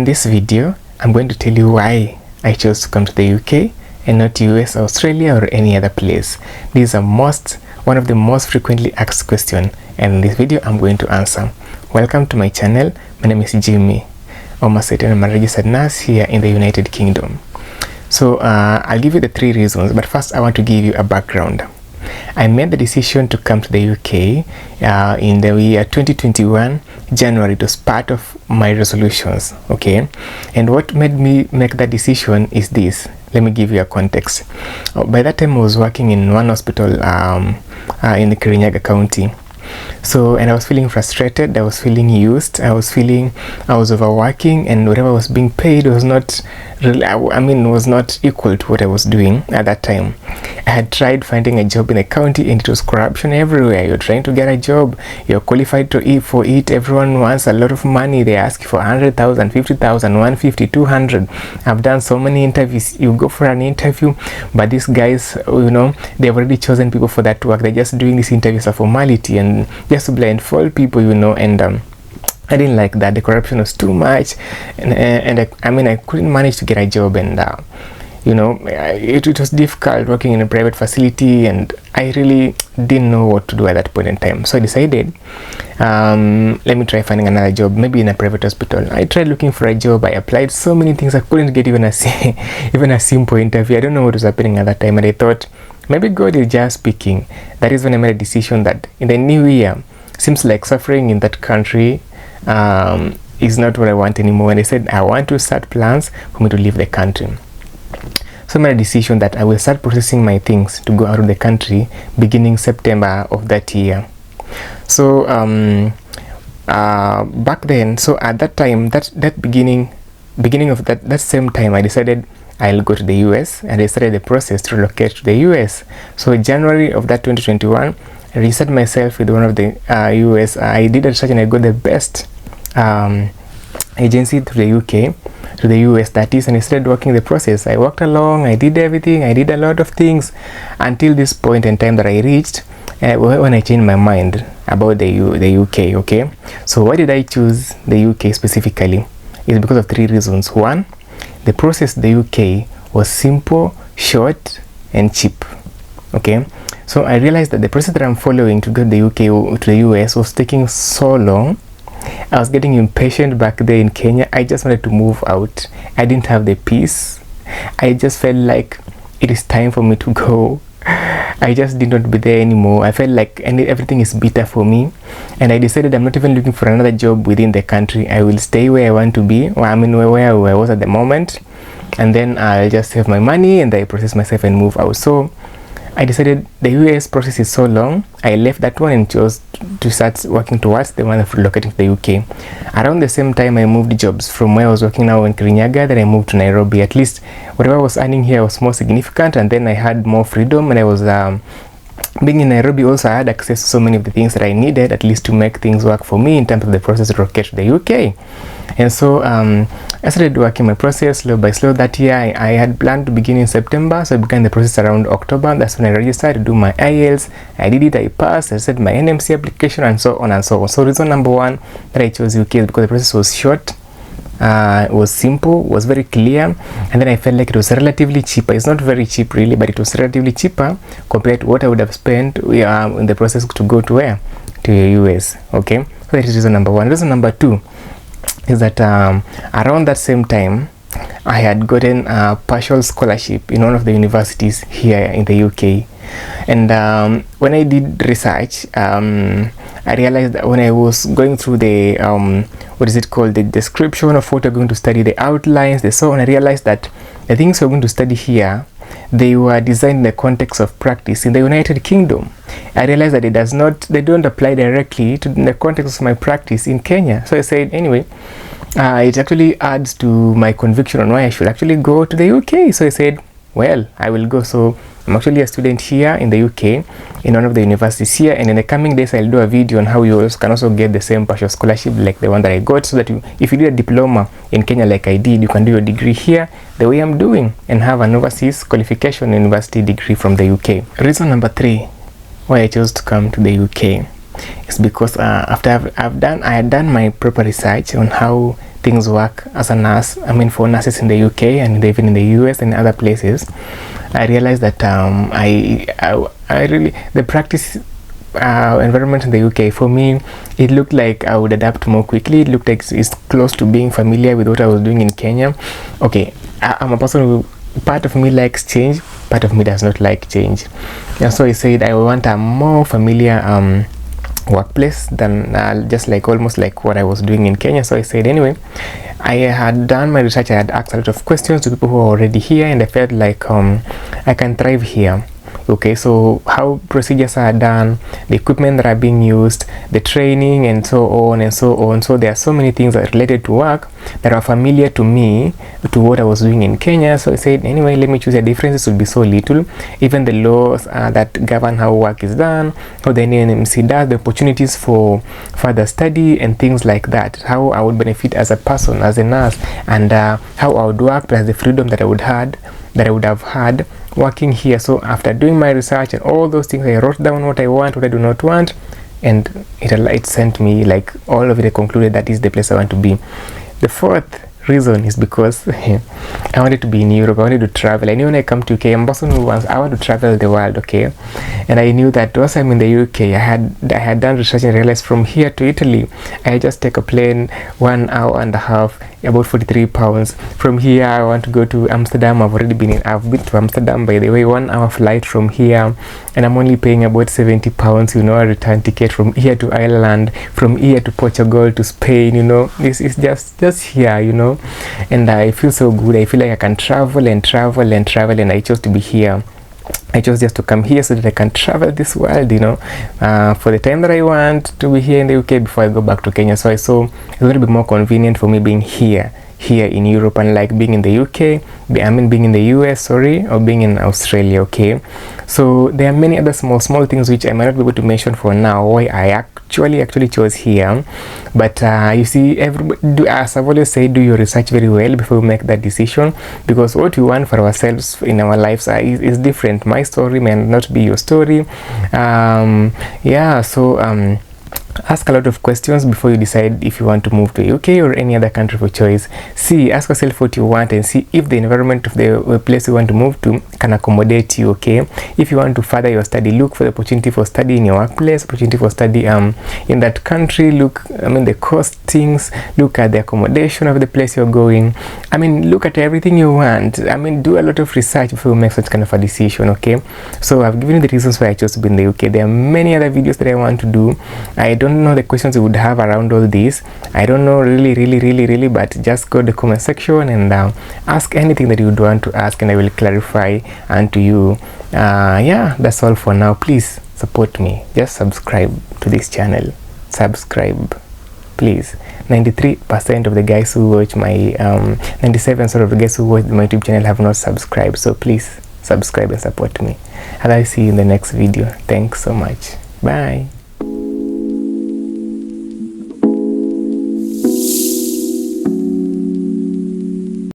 this video, I'm going to tell you why I chose to come to the UK and not US, Australia, or any other place. These are one of the most frequently asked questions, and in this video I'm going to answer. Welcome to my channel. My name is Jimmy Omaset, and I'm a registered nurse here in the United Kingdom. So I'll give you the 3 reasons, but first I want to give you a background. I made the decision to come to the UK in the year 2021 January. It was part of my resolutions, okay? And what made me make that decision is this. Let me give you a context. By that time I was working in one hospital in the Kirinyaga County. So, and I was feeling frustrated, I was feeling used, I was overworking, and whatever I was being paid was not really, was not equal to what I was doing at that time. I had tried finding a job in the county and it was corruption everywhere. You're trying to get a job, you're qualified to eat for it, everyone wants a lot of money, they ask you for 100,000, 50,000, 150, 200. I've done so many interviews. You go for an interview, but these guys, they've already chosen people for that work. They're just doing this interview as a formality and just to blindfold people, and I didn't like that. The corruption was too much, and I couldn't manage to get a job, and it was difficult working in a private facility, and I really didn't know what to do at that point in time. So I decided, let me try finding another job, maybe in a private hospital. I tried looking for a job. I applied so many things. I couldn't get even a simple interview. I don't know what was happening at that time, and I thought maybe God is just speaking. That is when I made a decision that in the new year, seems like suffering in that country is not what I want anymore. And I said I want to start plans for me to leave the country. So I made a decision that I will start processing my things to go out of the country beginning September of that year. So back then, so at that time, that beginning of that same time, I decided I'll go to the US, and I started the process to relocate to the US. So in January of that 2021, I registered myself with one of the US. I did a research and I got the best agency to the UK, to the US that is, and I started working the process. I walked along, I did everything, I did a lot of things until this point in time that I reached when I changed my mind about the UK, okay? So why did I choose the UK specifically? It's because of 3 reasons. 1, the process in the UK was simple, short, and cheap, okay? So I realized that the process that I'm following to go to the UK, to the US, was taking so long. I was getting impatient back there in Kenya. I just wanted to move out. I didn't have the peace. I just felt like it is time for me to go. I just did not be there anymore. I felt like everything is bitter for me, and I decided I'm not even looking for another job within the country. I will stay where I want to be, where I was at the moment, and then I'll just save my money and I process myself and move out. So I decided the US process is so long. I left that one and chose to start working towards the one of relocating to the UK. Around the same time, I moved jobs from where I was working now in Kirinyaga, then I moved to Nairobi. At least whatever I was earning here was more significant, and then I had more freedom, and I was being in Nairobi also, I had access to so many of the things that I needed, at least to make things work for me in terms of the process to relocate to the UK. And so I started working my process slow by slow. That year I had planned to begin in September, so I began the process around October. That's when I registered to do my IELTS. I did it, I passed, I set my NMC application, and so on and so on. So reason number 1 that I chose UK is because the process was short, it was simple, was very clear, and then I felt like it was relatively cheaper. It's not very cheap really, but it was relatively cheaper compared to what I would have spent in the process to go to where? To the US, okay? So that is reason number 1. Reason number 2 is that around that same time, I had gotten a partial scholarship in one of the universities here in the UK. And when I did research, I realized that when I was going through the the description of what we're going to study, the outlines, the so on, I realized that the things we're going to study here, they were designed in the context of practice in the United Kingdom. I realized that they don't apply directly to the context of my practice in Kenya. So I said, anyway, it actually adds to my conviction on why I should actually go to the UK. So I said, well, I will go. So I'm actually a student here in the UK in one of the universities here, and in the coming days I'll do a video on how you can also get the same partial scholarship like the one that I got, so that if you did a diploma in Kenya like I did, you can do your degree here the way I'm doing and have an overseas qualification university degree from the UK. Reason number 3 why I chose to come to the UK is because after I had done my proper research on how things work as a nurse. I mean, for nurses in the UK and even in the US and other places, I realized that I really, the practice environment in the UK, for me, it looked like I would adapt more quickly. It looked like it's close to being familiar with what I was doing in Kenya. Okay, I'm a person who, part of me likes change, part of me does not like change. And so I said I want a more familiar workplace than just like almost like what I was doing in Kenya. So I said, anyway, I had done my research. I had asked a lot of questions to people who are already here, and I felt like I can thrive here. Okay, so how procedures are done, the equipment that are being used, the training, and so on and so on. So there are so many things that are related to work that are familiar to me, to what I was doing in Kenya. So I said, anyway, let me choose. The differences would be so little. Even the laws that govern how work is done, how the NMC does, the opportunities for further study and things like that, how I would benefit as a person, as a nurse, and how I would work, plus the freedom that I would have had working here. So after doing my research and all those things, I wrote down what I want, what I do not want, and it sent me, like, all of it. I concluded that is the place I want to be. The fourth reason is because I wanted to be in Europe. I wanted to travel. I knew when I come to UK, I'm a person who wants, I want to travel the world, okay? And I knew that once I'm in the UK, I had done research and realized from here to Italy, I just take a plane 1 hour and a half, about 43 pounds. From here, I want to go to Amsterdam. I've been to Amsterdam, by the way, 1 hour flight from here, and I'm only paying about 70 pounds, you know, a return ticket from here to Ireland, from here to Portugal, to Spain, you know. This is just here, you know, and I feel so good. I feel like I can travel and travel and travel, and I chose to be here. I chose just to come here so that I can travel this world, you know, for the time that I want to be here in the UK before I go back to Kenya. So I saw it's a little bit more convenient for me being here in Europe, unlike being in the UK, being in the US, or being in Australia, okay? So there are many other small things which I might not be able to mention for now, why I actually chose here. But you see, as I've always said, do your research very well before you make that decision, because what we want for ourselves in our lives is different. My story may not be your story. Ask a lot of questions before you decide if you want to move to UK or any other country for choice. Ask yourself what you want, and see if the environment of the place you want to move to can accommodate you, okay? If you want to further your study, look for the opportunity for study in your workplace, opportunity for study in that country. Look, the costings, look at the accommodation of the place you're going. Look at everything you want. Do a lot of research before you make such kind of a decision, okay? So I've given you the reasons why I chose to be in the UK. There are many other videos that I want to do. I don't know the questions you would have around all this. I don't know really, but just go to the comment section and ask anything that you would want to ask, and I will clarify unto you. That's all for now. Please support me. Just subscribe to this channel. Subscribe, please. 93% of the guys who watch my 97% of the guys who watch my YouTube channel have not subscribed. So please subscribe and support me, and I'll see you in the next video. Thanks so much. Bye.